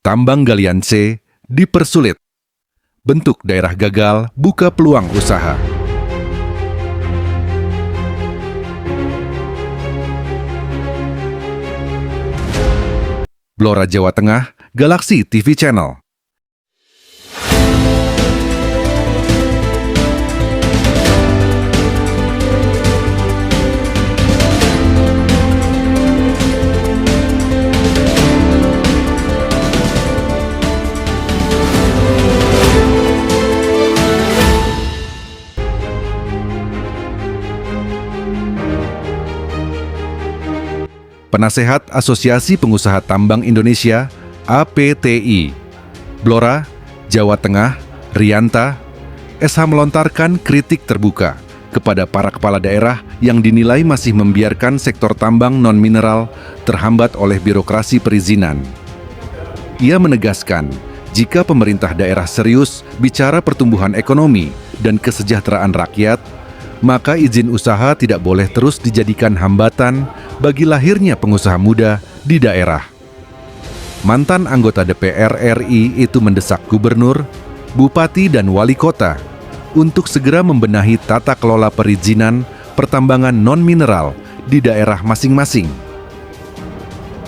Tambang galian C dipersulit. Bentuk daerah gagal buka peluang usaha. Blora Jawa Tengah, Galaxy TV Channel. Penasehat Asosiasi Pengusaha Tambang Indonesia (APTI), Blora Jawa Tengah, Rianta, SH melontarkan kritik terbuka kepada para kepala daerah yang dinilai masih membiarkan sektor tambang non-mineral terhambat oleh birokrasi perizinan. Ia menegaskan, jika pemerintah daerah serius bicara pertumbuhan ekonomi dan kesejahteraan rakyat, maka izin usaha tidak boleh terus dijadikan hambatan bagi lahirnya pengusaha muda di daerah. Mantan anggota DPR RI itu mendesak gubernur, bupati, dan wali kota untuk segera membenahi tata kelola perizinan pertambangan non-mineral di daerah masing-masing.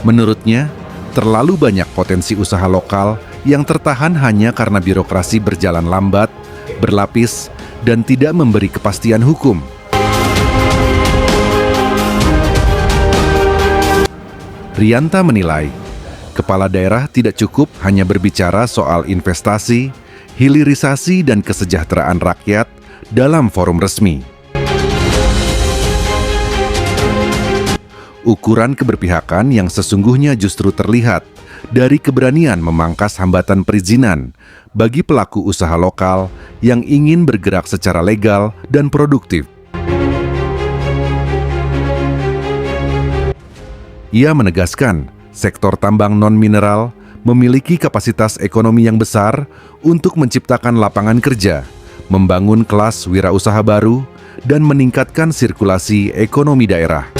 Menurutnya, terlalu banyak potensi usaha lokal yang tertahan hanya karena birokrasi berjalan lambat, berlapis, dan tidak memberi kepastian hukum. Rianta menilai, kepala daerah tidak cukup hanya berbicara soal investasi, hilirisasi, dan kesejahteraan rakyat dalam forum resmi. Ukuran keberpihakan yang sesungguhnya justru terlihat dari keberanian memangkas hambatan perizinan bagi pelaku usaha lokal yang ingin bergerak secara legal dan produktif. Ia menegaskan, sektor tambang non-mineral memiliki kapasitas ekonomi yang besar untuk menciptakan lapangan kerja, membangun kelas wirausaha baru, dan meningkatkan sirkulasi ekonomi daerah.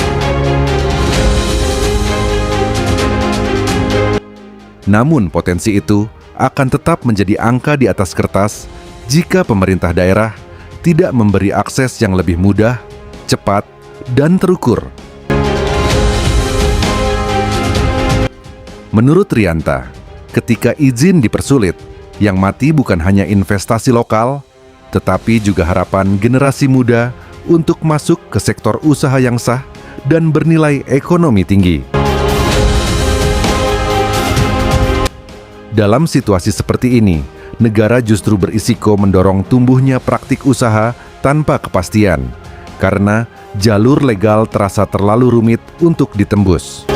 Namun potensi itu akan tetap menjadi angka di atas kertas jika pemerintah daerah tidak memberi akses yang lebih mudah, cepat, dan terukur. Menurut Rianta, ketika izin dipersulit, yang mati bukan hanya investasi lokal, tetapi juga harapan generasi muda untuk masuk ke sektor usaha yang sah dan bernilai ekonomi tinggi. Dalam situasi seperti ini, negara justru berisiko mendorong tumbuhnya praktik usaha tanpa kepastian, karena jalur legal terasa terlalu rumit untuk ditembus.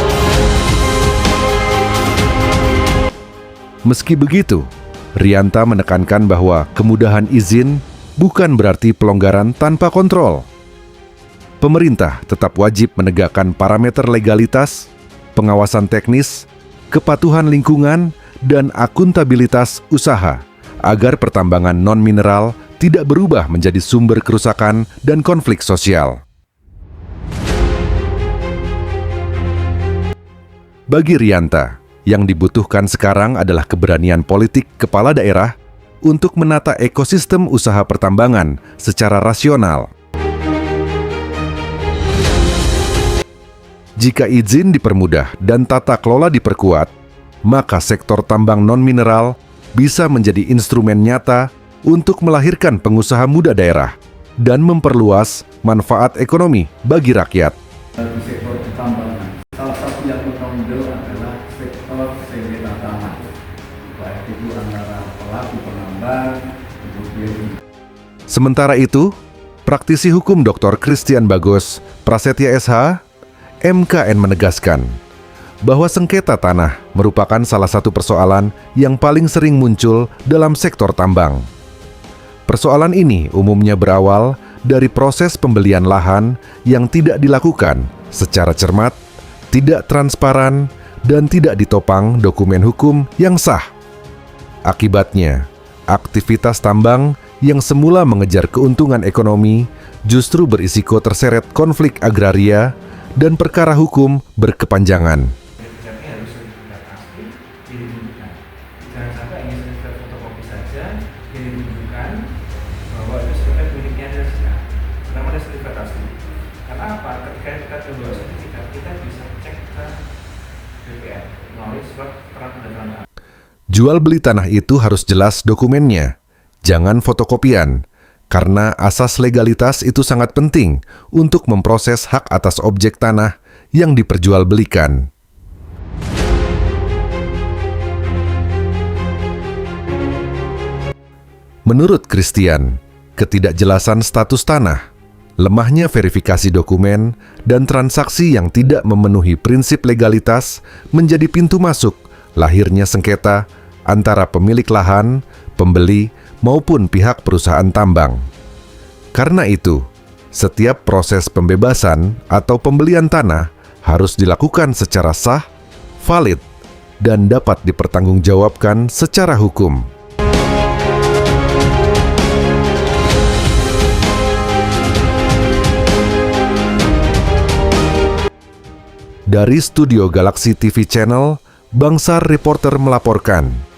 Meski begitu, Rianta menekankan bahwa kemudahan izin bukan berarti pelonggaran tanpa kontrol. Pemerintah tetap wajib menegakkan parameter legalitas, pengawasan teknis, kepatuhan lingkungan, dan akuntabilitas usaha agar pertambangan non-mineral tidak berubah menjadi sumber kerusakan dan konflik sosial. Bagi Rianta, yang dibutuhkan sekarang adalah keberanian politik kepala daerah untuk menata ekosistem usaha pertambangan secara rasional. Jika izin dipermudah dan tata kelola diperkuat, maka sektor tambang non-mineral bisa menjadi instrumen nyata untuk melahirkan pengusaha muda daerah dan memperluas manfaat ekonomi bagi rakyat. Di sektor pertambangan, salah satu yang menonjol adalah sektor sengketa tanah, baik itu antara pelaku penambang, kemudian. Sementara itu, praktisi hukum Dr. Christian Bagus, Prasetya SH, MKN menegaskan bahwa sengketa tanah merupakan salah satu persoalan yang paling sering muncul dalam sektor tambang. Persoalan ini umumnya berawal dari proses pembelian lahan yang tidak dilakukan secara cermat, tidak transparan, dan tidak ditopang dokumen hukum yang sah. Akibatnya, aktivitas tambang yang semula mengejar keuntungan ekonomi justru berisiko terseret konflik agraria dan perkara hukum berkepanjangan. Jangan sampai hanya sertifikat fotokopi saja yang ditunjukkan bahwa itu sertifikat miliknya Anda. Pertama ada sertifikat asli. Karena apa? Ketika kita membawa sertifikat, kita bisa cek ke BPN melalui surat keterangan pendatangan. Jual beli tanah itu harus jelas dokumennya, jangan fotokopian, karena asas legalitas itu sangat penting untuk memproses hak atas objek tanah yang diperjualbelikan. Menurut Christian, ketidakjelasan status tanah, lemahnya verifikasi dokumen, dan transaksi yang tidak memenuhi prinsip legalitas menjadi pintu masuk lahirnya sengketa antara pemilik lahan, pembeli, maupun pihak perusahaan tambang. Karena itu, setiap proses pembebasan atau pembelian tanah harus dilakukan secara sah, valid, dan dapat dipertanggungjawabkan secara hukum. Dari studio Galaxy TV Channel, Bangsar Reporter melaporkan.